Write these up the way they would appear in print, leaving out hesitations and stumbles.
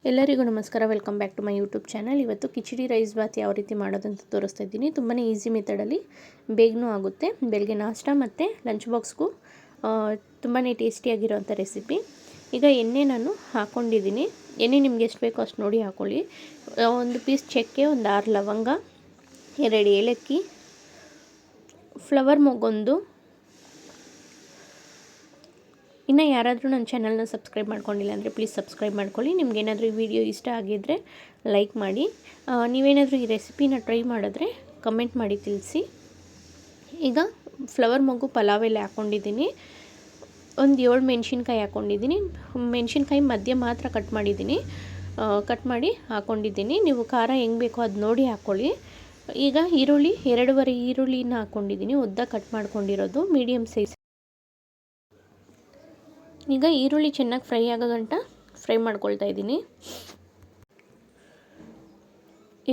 ಎಲ್ಲರಿಗೂ ನಮಸ್ಕಾರ. Welcome back to my YouTube channel. ಇವತ್ತು ಕಿಚಡಿ ರೈಸ್ ಬಾತ್ ಯಾವ ರೀತಿ ಮಾಡೋದಂತ ತೋರಿಸ್ತಾ ಇದ್ದೀನಿ. ತುಂಬಾ ಈಸಿ ಮೆಥಡಲ್ಲಿ ಬೇಗನೂ ಆಗುತ್ತೆ. ಬೆಳಗ್ಗೆ ನಾಷ್ಟ ಮತ್ತು ಲಂಚ್ ಬಾಕ್ಸ್ಗೂ ತುಂಬಾ ಟೇಸ್ಟಿಯಾಗಿರೋಂಥ ರೆಸಿಪಿ. ಈಗ ಎಣ್ಣೆ ನಾನು ಹಾಕ್ಕೊಂಡಿದ್ದೀನಿ. ಎಣ್ಣೆ ನಿಮ್ಗೆ ಎಷ್ಟು ಬೇಕೋ ಅಷ್ಟು ನೋಡಿ ಹಾಕ್ಕೊಳ್ಳಿ. ಒಂದು ಪೀಸ್ ಚಕ್ಕೆ, ಒಂದು 6 ಲವಂಗ, 2 ಏಲಕ್ಕಿ, ಫ್ಲವರ್ ಮೊಗ್ಗೊಂದು. ಇನ್ನು ಯಾರಾದರೂ ನನ್ನ ಚಾನಲ್ನ ಸಬ್ಸ್ಕ್ರೈಬ್ ಮಾಡ್ಕೊಂಡಿಲ್ಲ ಅಂದರೆ ಪ್ಲೀಸ್ ಸಬ್ಸ್ಕ್ರೈಬ್ ಮಾಡ್ಕೊಳ್ಳಿ. ನಿಮ್ಗೇನಾದರೂ ಈ ವಿಡಿಯೋ ಇಷ್ಟ ಆಗಿದ್ದರೆ ಲೈಕ್ ಮಾಡಿ. ನೀವೇನಾದರೂ ಈ ರೆಸಿಪಿನ ಟ್ರೈ ಮಾಡಿದ್ರೆ ಕಮೆಂಟ್ ಮಾಡಿ ತಿಳಿಸಿ. ಈಗ ಫ್ಲವರ್ ಮೊಗ್ಗು ಪಲಾವ್ ಎಲೆ ಹಾಕ್ಕೊಂಡಿದ್ದೀನಿ. ಒಂದು 7 ಮೆಣಸಿನ್ಕಾಯಿ ಹಾಕ್ಕೊಂಡಿದ್ದೀನಿ. ಮೆಣಸಿನ್ಕಾಯಿ ಮಧ್ಯ ಮಾತ್ರ ಕಟ್ ಮಾಡಿ ಹಾಕ್ಕೊಂಡಿದ್ದೀನಿ. ನೀವು ಖಾರ ಹೆಂಗೆ ಬೇಕೋ ಅದು ನೋಡಿ ಹಾಕ್ಕೊಳ್ಳಿ. ಈಗ ಈರುಳ್ಳಿ 2.5 ಈರುಳ್ಳಿನ ಹಾಕ್ಕೊಂಡಿದ್ದೀನಿ, ಉದ್ದ ಕಟ್ ಮಾಡ್ಕೊಂಡಿರೋದು, ಮೀಡಿಯಮ್ ಸೈಜ್. ಈಗ ಈರುಳ್ಳಿ ಚೆನ್ನಾಗಿ ಫ್ರೈ ಆಗೋ ಗಂಟ ಫ್ರೈ ಮಾಡ್ಕೊಳ್ತಾ ಇದ್ದೀನಿ.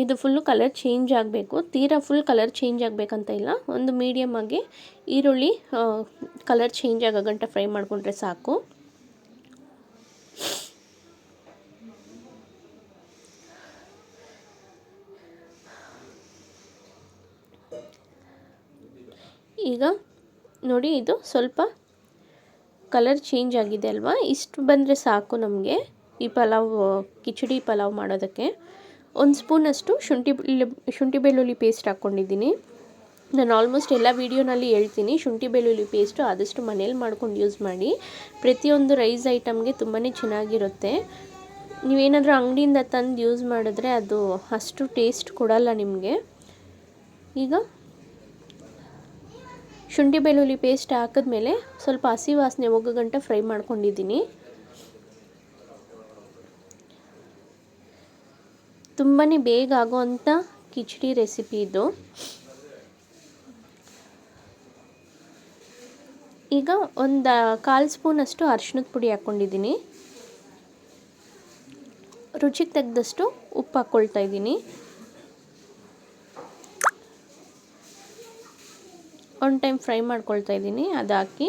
ಇದು ಫುಲ್ಲು ಕಲರ್ ಚೇಂಜ್ ಆಗಬೇಕು, ತೀರಾ ಫುಲ್ ಕಲರ್ ಚೇಂಜ್ ಆಗಬೇಕಂತ ಇಲ್ಲ. ಒಂದು ಮೀಡಿಯಮ್ ಆಗಿ ಈರುಳ್ಳಿ ಕಲರ್ ಚೇಂಜ್ ಆಗೋ ಗಂಟ ಫ್ರೈ ಮಾಡಿಕೊಂಡ್ರೆ ಸಾಕು. ಈಗ ನೋಡಿ, ಇದು ಸ್ವಲ್ಪ ಕಲರ್ ಚೇಂಜ್ ಆಗಿದೆ ಅಲ್ವಾ, ಇಷ್ಟು ಬಂದರೆ ಸಾಕು ನಮಗೆ ಈ ಕಿಚಡಿ ಪಲಾವ್ ಮಾಡೋದಕ್ಕೆ. 1 ಸ್ಪೂನಷ್ಟು ಶುಂಠಿ ಬೆಳ್ಳುಳ್ಳಿ ಪೇಸ್ಟ್ ಹಾಕ್ಕೊಂಡಿದ್ದೀನಿ. ನಾನು ಆಲ್ಮೋಸ್ಟ್ ಎಲ್ಲ ವೀಡಿಯೋನಲ್ಲಿ ಹೇಳ್ತೀನಿ, ಶುಂಠಿ ಬೆಳ್ಳುಳ್ಳಿ ಪೇಸ್ಟು ಆದಷ್ಟು ಮನೇಲಿ ಮಾಡ್ಕೊಂಡು ಯೂಸ್ ಮಾಡಿ. ಪ್ರತಿಯೊಂದು ರೈಸ್ ಐಟಮ್ಗೆ ತುಂಬಾ ಚೆನ್ನಾಗಿರುತ್ತೆ. ನೀವೇನಾದರೂ ಅಂಗಡಿಯಿಂದ ತಂದು ಯೂಸ್ ಮಾಡಿದ್ರೆ ಅದು ಅಷ್ಟು ಟೇಸ್ಟ್ ಕೊಡಲ್ಲ ನಿಮಗೆ. ಈಗ ಶುಂಠಿ ಬೆಳ್ಳುಳ್ಳಿ ಪೇಸ್ಟ್ ಹಾಕಿದ್ಮೇಲೆ ಸ್ವಲ್ಪ ಹಸಿ ವಾಸನೆ ಹೋಗೋ ಗಂಟ ಫ್ರೈ ಮಾಡ್ಕೊಂಡಿದ್ದೀನಿ. ತುಂಬಾ ಬೇಗ ಆಗೋವಂಥ ಕಿಚಡಿ ರೆಸಿಪಿ ಇದು. ಈಗ ಒಂದು 1/4 ಸ್ಪೂನಷ್ಟು ಅರಿಶಿಣದ ಪುಡಿ ಹಾಕ್ಕೊಂಡಿದ್ದೀನಿ. ರುಚಿಗೆ ತಕ್ಕದಷ್ಟು ಉಪ್ಪು ಹಾಕ್ಕೊಳ್ತಾ ಇದ್ದೀನಿ. ಒಂದು ಟೈಮ್ ಫ್ರೈ ಮಾಡ್ಕೊಳ್ತಾ ಇದ್ದೀನಿ. ಅದು ಹಾಕಿ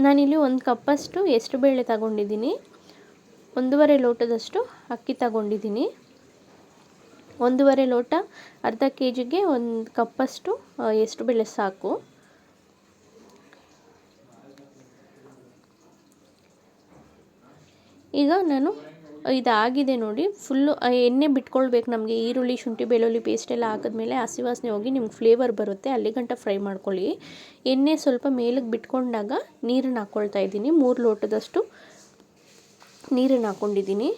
ನಾನಿಲ್ಲಿ 1 ಕಪ್ಪಷ್ಟು ಹೆಸರು ಬೇಳೆ ತಗೊಂಡಿದ್ದೀನಿ. 1.5 ಲೋಟದಷ್ಟು ಅಕ್ಕಿ ತಗೊಂಡಿದ್ದೀನಿ. 1.5 ಲೋಟ, ಅರ್ಧ ಕೆಜಿಗೆ 1 ಕಪ್ಪಷ್ಟು ಹೆಸರು ಬೇಳೆ ಸಾಕು. ಈಗ ನಾನು ಇದಾಗಿದೆ ನೋಡಿ, ಫುಲ್ಲು ಎಣ್ಣೆ ಬಿಟ್ಕೊಳ್ಬೇಕು ನಮಗೆ. ಈರುಳ್ಳಿ ಶುಂಠಿ ಬೆಳ್ಳುಳ್ಳಿ ಪೇಸ್ಟ್ ಎಲ್ಲ ಹಾಕಿದ್ಮೇಲೆ ಹಸಿ ವಾಸನೆ ಹೋಗಿ ನಿಮ್ಗೆ ಫ್ಲೇವರ್ ಬರುತ್ತೆ, ಅಲ್ಲಿ ಗಂಟ ಫ್ರೈ ಮಾಡ್ಕೊಳ್ಳಿ. ಎಣ್ಣೆ ಸ್ವಲ್ಪ ಮೇಲಕ್ಕೆ ಬಿಟ್ಕೊಂಡಾಗ ನೀರನ್ನು ಹಾಕ್ಕೊಳ್ತಾ ಇದ್ದೀನಿ. 3 ಲೋಟದಷ್ಟು ನೀರನ್ನು ಹಾಕ್ಕೊಂಡಿದ್ದೀನಿ.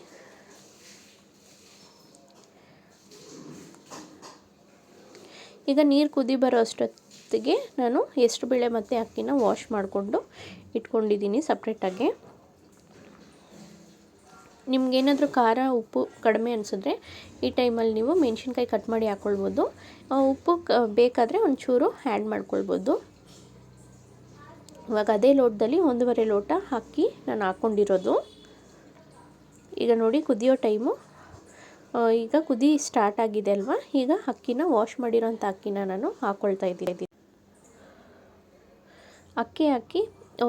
ಈಗ ನೀರು ಕುದಿ ಬರೋ ಅಷ್ಟೊತ್ತಿಗೆ ನಾನು ಹೆಸರುಬೇಳೆ ಮತ್ತು ಅಕ್ಕಿನ ವಾಶ್ ಮಾಡಿಕೊಂಡು ಇಟ್ಕೊಂಡಿದ್ದೀನಿ ಸಪ್ರೇಟಾಗಿ. ನಿಮ್ಗೇನಾದರೂ ಖಾರ ಉಪ್ಪು ಕಡಿಮೆ ಅನಿಸಿದ್ರೆ ಈ ಟೈಮಲ್ಲಿ ನೀವು ಮೆಣಸಿನ್ಕಾಯಿ ಕಟ್ ಮಾಡಿ ಹಾಕ್ಕೊಳ್ಬೋದು. ಉಪ್ಪು ಬೇಕಾದರೆ ಒಂಚೂರು ಆ್ಯಡ್ ಮಾಡ್ಕೊಳ್ಬೋದು. ಇವಾಗ ಅದೇ ಲೋಟದಲ್ಲಿ 1.5 ಲೋಟ ಅಕ್ಕಿ ನಾನು ಹಾಕ್ಕೊಂಡಿರೋದು. ಈಗ ನೋಡಿ ಕುದಿಯೋ ಟೈಮು, ಈಗ ಕುದಿ ಸ್ಟಾರ್ಟ್ ಆಗಿದೆ ಅಲ್ವಾ. ಈಗ ಅಕ್ಕಿನ ವಾಶ್ ಮಾಡಿರೋಂಥ ಅಕ್ಕಿನ ನಾನು ಹಾಕ್ಕೊಳ್ತಾ ಇದ್ದೀನಿ. ಅಕ್ಕಿ ಹಾಕಿ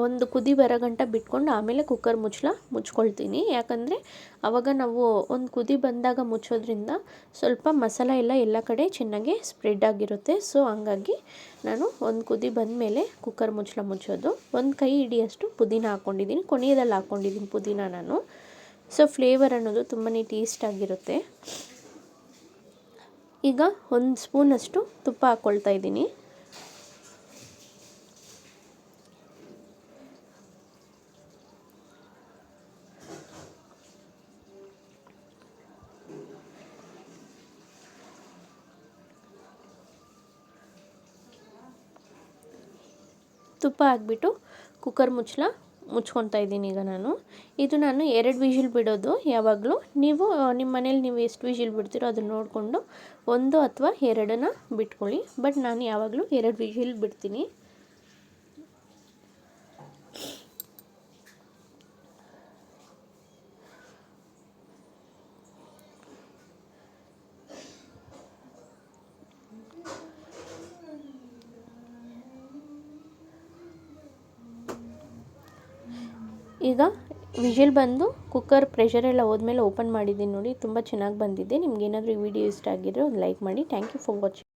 ಒಂದು ಕುದಿ ಬರೋ ಗಂಟ ಬಿಟ್ಕೊಂಡು ಆಮೇಲೆ ಕುಕ್ಕರ್ ಮುಚ್ಕೊಳ್ತೀನಿ. ಯಾಕಂದರೆ ಆವಾಗ ನಾವು ಒಂದು ಕುದಿ ಬಂದಾಗ ಮುಚ್ಚೋದ್ರಿಂದ ಸ್ವಲ್ಪ ಮಸಾಲ ಎಲ್ಲ ಕಡೆ ಚೆನ್ನಾಗಿ ಸ್ಪ್ರೆಡ್ ಆಗಿರುತ್ತೆ. ಸೊ ಹಂಗಾಗಿ ನಾನು ಒಂದು ಕುದಿ ಬಂದಮೇಲೆ ಕುಕ್ಕರ್ ಮುಚ್ಚೋದು. 1 ಕೈ ಹಿಡಿಯಷ್ಟು ಪುದೀನ ಹಾಕ್ಕೊಂಡಿದ್ದೀನಿ, ಕೊನೆಯದಲ್ಲಿ ಹಾಕ್ಕೊಂಡಿದ್ದೀನಿ ಪುದೀನ ನಾನು. ಸೊ ಫ್ಲೇವರ್ ಅನ್ನೋದು ತುಂಬಾ ಟೇಸ್ಟ್ ಆಗಿರುತ್ತೆ. ಈಗ 1 ಸ್ಪೂನಷ್ಟು ತುಪ್ಪ ಹಾಕ್ಕೊಳ್ತಾ ಇದ್ದೀನಿ. ತುಪ್ಪ ಹಾಕ್ಬಿಟ್ಟು ಕುಕ್ಕರ್ ಮುಚ್ಕೊತಾ ಇದ್ದೀನಿ. ಈಗ ನಾನು 2 ವಿಷಿಲ್ ಬಿಡೋದು ಯಾವಾಗಲೂ. ನೀವು ನಿಮ್ಮ ಮನೇಲಿ ನೀವು ಎಷ್ಟು ವಿಷಿಲ್ ಬಿಡ್ತೀರೋ ಅದನ್ನು ನೋಡಿಕೊಂಡು 1 ಅಥವಾ 2 ಬಿಟ್ಕೊಳ್ಳಿ. ಬಟ್ ನಾನು ಯಾವಾಗಲೂ 2 ವಿಷಿಲ್ ಬಿಡ್ತೀನಿ. ಈಗ ವಿಷಿಲ್ ಬಂದು ಕುಕ್ಕರ್ ಪ್ರೆಷರೆಲ್ಲ ಹೋದ್ಮೇಲೆ ಓಪನ್ ಮಾಡಿದ್ದೀನಿ ನೋಡಿ, ತುಂಬ ಚೆನ್ನಾಗಿ ಬಂದಿದೆ. ನಿಮ್ಗೆ ಏನಾದರೂ ಈ ವಿಡಿಯೋ ಇಷ್ಟ ಆಗಿದ್ರೆ ಒಂದು ಲೈಕ್ ಮಾಡಿ. Thank you for watching.